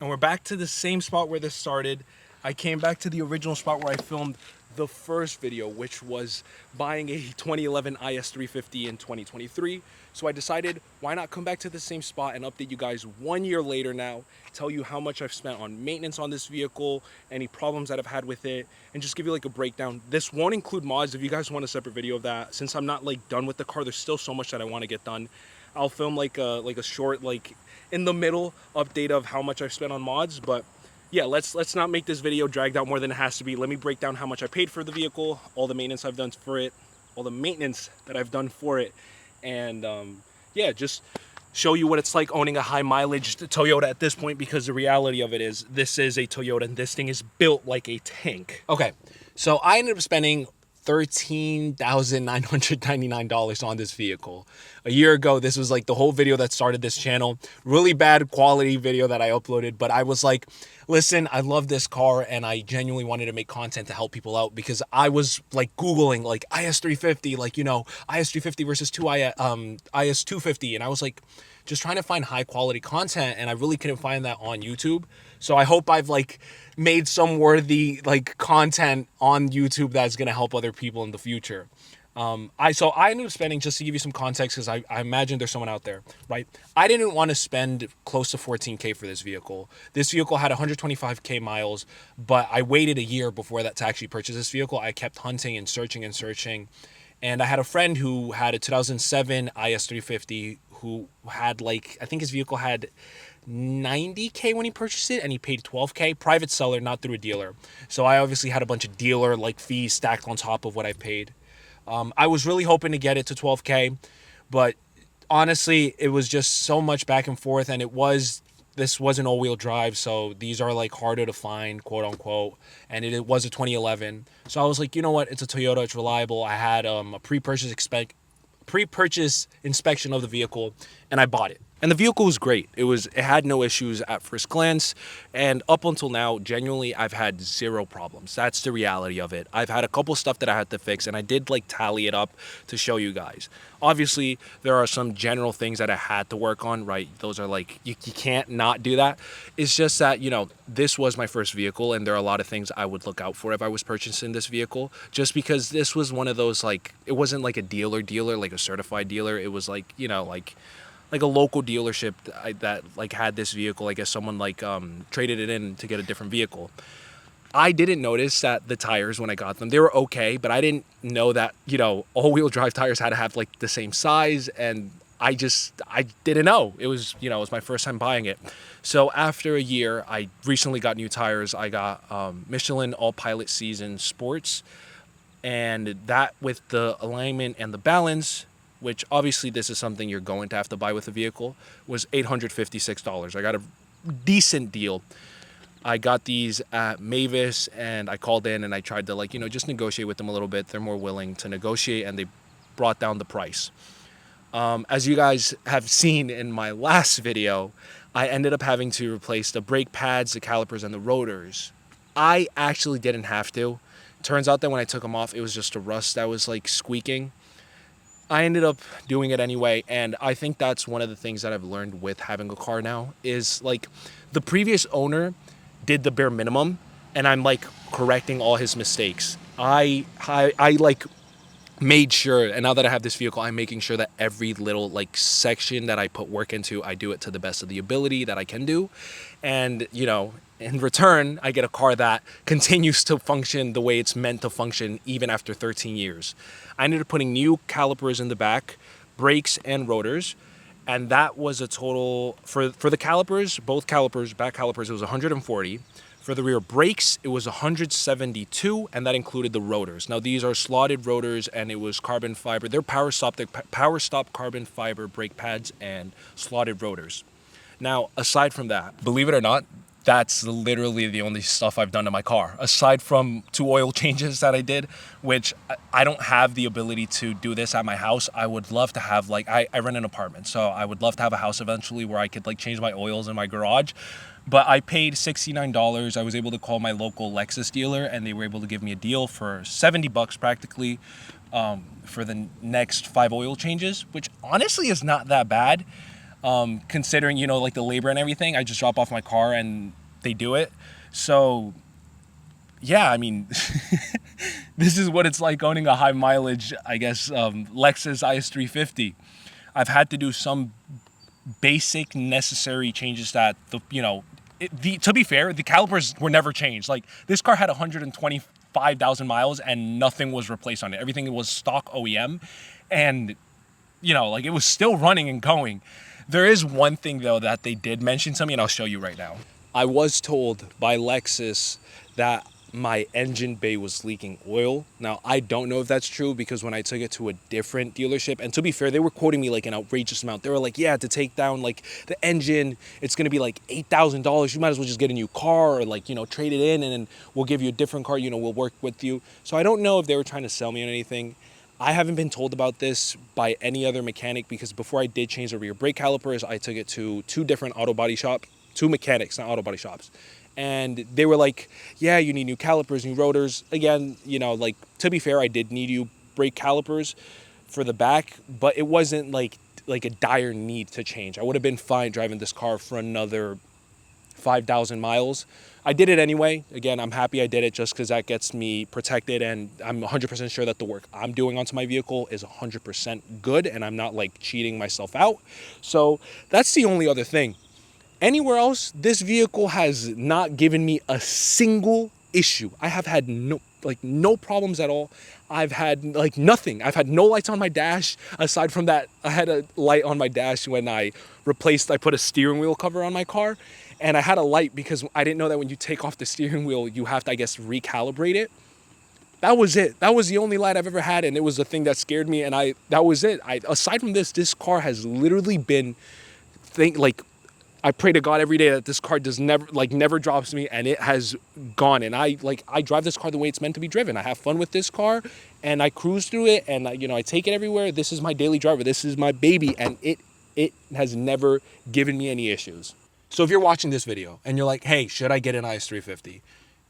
And we're back to the same spot where this started. I came back to the original spot where I filmed the first video, which was buying a 2011 is350 in 2023. So I decided, why not come back to the same spot and update you guys 1 year later now, tell you how much I've spent on maintenance on this vehicle, any problems that I've had with it, and just give you like a breakdown. This won't include mods. If you guys want a separate video of that, since I'm not like done with the car, there's still so much that I want to get done. I'll film like a short, like in the middle update of how much I've spent on mods. But yeah, let's not make this video dragged out more than it has to be. Let me break down how much I paid for the vehicle, all the maintenance I've done for it, all the maintenance that I've done for it, and yeah, just show you what it's like owning a high mileage Toyota at this point, because the reality of it is this is a Toyota and this thing is built like a tank. Okay, so I ended up spending $13,999 on this vehicle. A year ago, this was like the whole video that started this channel. Really bad quality video that I uploaded, but I was like, listen, I love this car and I genuinely wanted to make content to help people out, because I was like Googling like is350, like, you know, is350 versus is250. And I was like, just trying to find high quality content, and I really couldn't find that on YouTube. So I hope I've like made some worthy like content on YouTube that's gonna help other people in the future. I ended up spending, just to give you some context, because I imagine there's someone out there, right? I didn't want to spend close to 14K for this vehicle. This vehicle had 125K miles, but I waited a year before that to actually purchase this vehicle. I kept hunting and searching and searching. And I had a friend who had a 2007 is350 who had like, I think his vehicle had 90K when he purchased it, and he paid 12K. Private seller, not through a dealer. So I obviously had a bunch of dealer like fees stacked on top of what I paid. I was really hoping to get it to 12K, but honestly, it was just so much back and forth, and this was an all-wheel drive, so these are like harder to find, quote unquote, and it was a 2011. So I was like, you know what, it's a Toyota, it's reliable. I had a pre-purchase inspection of the vehicle, and I bought it. And the vehicle was great. It had no issues at first glance, and up until now, genuinely, I've had zero problems. That's the reality of it. I've had a couple stuff that I had to fix, and I did like tally it up to show you guys. Obviously, there are some general things that I had to work on, right? Those are like, you can't not do that. It's just that, you know, this was my first vehicle, and there are a lot of things I would look out for if I was purchasing this vehicle, just because this was one of those, like, it wasn't like a dealer, like a certified dealer. It was like, you know, like a local dealership that like had this vehicle. I guess someone like traded it in to get a different vehicle. I didn't notice that the tires, when I got them, they were okay, but I didn't know that, you know, all-wheel drive tires had to have like the same size, and I didn't know. It was, you know, it was my first time buying it. So after a year, I recently got new tires. I got Michelin All Pilot Season Sports, and that with the alignment and the balance, which obviously this is something you're going to have to buy with a vehicle, was $856. I got a decent deal. I got these at Mavis, and I called in and I tried to, like, you know, just negotiate with them a little bit. They're more willing to negotiate, and they brought down the price. As you guys have seen in my last video, I ended up having to replace the brake pads, the calipers, and the rotors. I actually didn't have to. Turns out that when I took them off, it was just a rust that was like squeaking. I ended up doing it anyway, and I think that's one of the things that I've learned with having a car now is, like, the previous owner did the bare minimum, and I'm like correcting all his mistakes. I like made sure, and now that I have this vehicle, I'm making sure that every little like section that I put work into, I do it to the best of the ability that I can do. And, you know, in return, I get a car that continues to function the way it's meant to function even after 13 years. I ended up putting new calipers in the back, brakes and rotors, and that was a total, for the calipers, both calipers, back calipers, it was 140. For the rear brakes, it was 172, and that included the rotors. Now, these are slotted rotors, and it was carbon fiber. They're power stop carbon fiber brake pads and slotted rotors. Now, aside from that, believe it or not, that's literally the only stuff I've done to my car. Aside from 2 oil changes that I did, which I don't have the ability to do this at my house. I would love to have, like, I rent an apartment, so I would love to have a house eventually where I could, like, change my oils in my garage. But I paid $69. I was able to call my local Lexus dealer, and they were able to give me a deal for $70 practically for the next 5 oil changes, which honestly is not that bad. considering, you know, like the labor and everything. I just drop off my car and they do it. So yeah, I mean, this is what it's like owning a high mileage, I guess, Lexus is350. I've had to do some basic necessary changes that to be fair, the calipers were never changed. Like, this car had 125,000 miles and nothing was replaced on it. Everything was stock OEM, and like, it was still running and going. There is one thing though that they did mention to me, and I'll show you right now. I was told by Lexus that my engine bay was leaking oil. Now, I don't know if that's true, because when I took it to a different dealership, and to be fair, they were quoting me like an outrageous amount. They were like, yeah, to take down like the engine, it's going to be like $8,000. You might as well just get a new car, or like, trade it in, and then we'll give you a different car. We'll work with you. So I don't know if they were trying to sell me on anything. I haven't been told about this by any other mechanic, because before I did change the rear brake calipers, I took it to two different auto body shops, two mechanics, not auto body shops. And they were like, yeah, you need new calipers, new rotors. Again, like, to be fair, I did need new brake calipers for the back, but it wasn't like a dire need to change. I would have been fine driving this car for another 5,000 miles. I did it anyway. Again, I'm happy I did it, just because that gets me protected, and I'm 100% sure that the work I'm doing onto my vehicle is 100% good, and I'm not like cheating myself out. So that's the only other thing. Anywhere else, this vehicle has not given me a single issue. I have had no problems at all. I've had like nothing. I've had no lights on my dash. Aside from that, I had a light on my dash when I put a steering wheel cover on my car. And I had a light because I didn't know that when you take off the steering wheel, you have to, I guess, recalibrate it. That was it. That was the only light I've ever had, and it was the thing that scared me. And that was it. Aside from this car has literally been, I pray to God every day that this car never drops me, and it has gone. And I drive this car the way it's meant to be driven. I have fun with this car, and I cruise through it, and I take it everywhere. This is my daily driver. This is my baby, and it has never given me any issues. So if you're watching this video and you're like, hey, should I get an is350?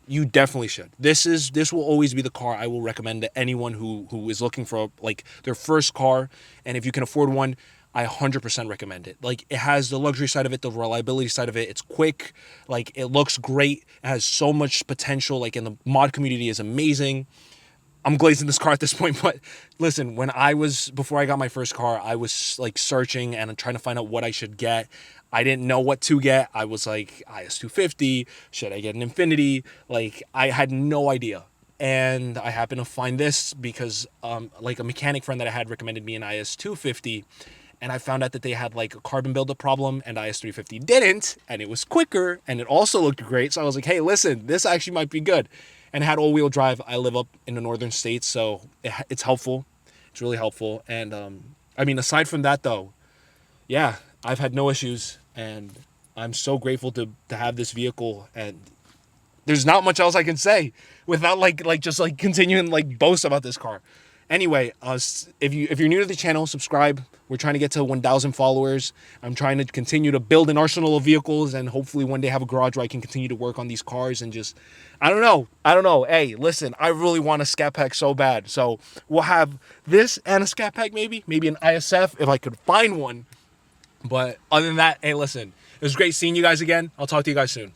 You definitely should. This will always be the car I will recommend to anyone who is looking for like their first car. And if you can afford one, I 100% recommend it. Like, it has the luxury side of it, the reliability side of it. It's quick. Like, it looks great. It has so much potential. Like, in the mod community is amazing. I'm glazing this car at this point, but listen, before I got my first car, I was like searching and trying to find out what I should get. I didn't know what to get. I was like, is250, should I get an Infinity? Like, I had no idea. And I happened to find this because like a mechanic friend that I had recommended me an is250, and I found out that they had like a carbon buildup problem and is350 didn't, and it was quicker and it also looked great. So I was like, hey, listen, this actually might be good. And it had all-wheel drive. I live up in the northern states, so it's helpful. It's really helpful. And I mean, aside from that though, yeah, I've had no issues, and I'm so grateful to have this vehicle. And there's not much else I can say without just continuing boast about this car. Anyway, if you're new to the channel, subscribe. We're trying to get to 1,000 followers. I'm trying to continue to build an arsenal of vehicles, and hopefully one day have a garage where I can continue to work on these cars and just, I don't know. Hey, listen, I really want a Scat Pack so bad. So we'll have this and a Scat Pack, maybe an ISF if I could find one. But other than that, hey, listen, it was great seeing you guys again. I'll talk to you guys soon.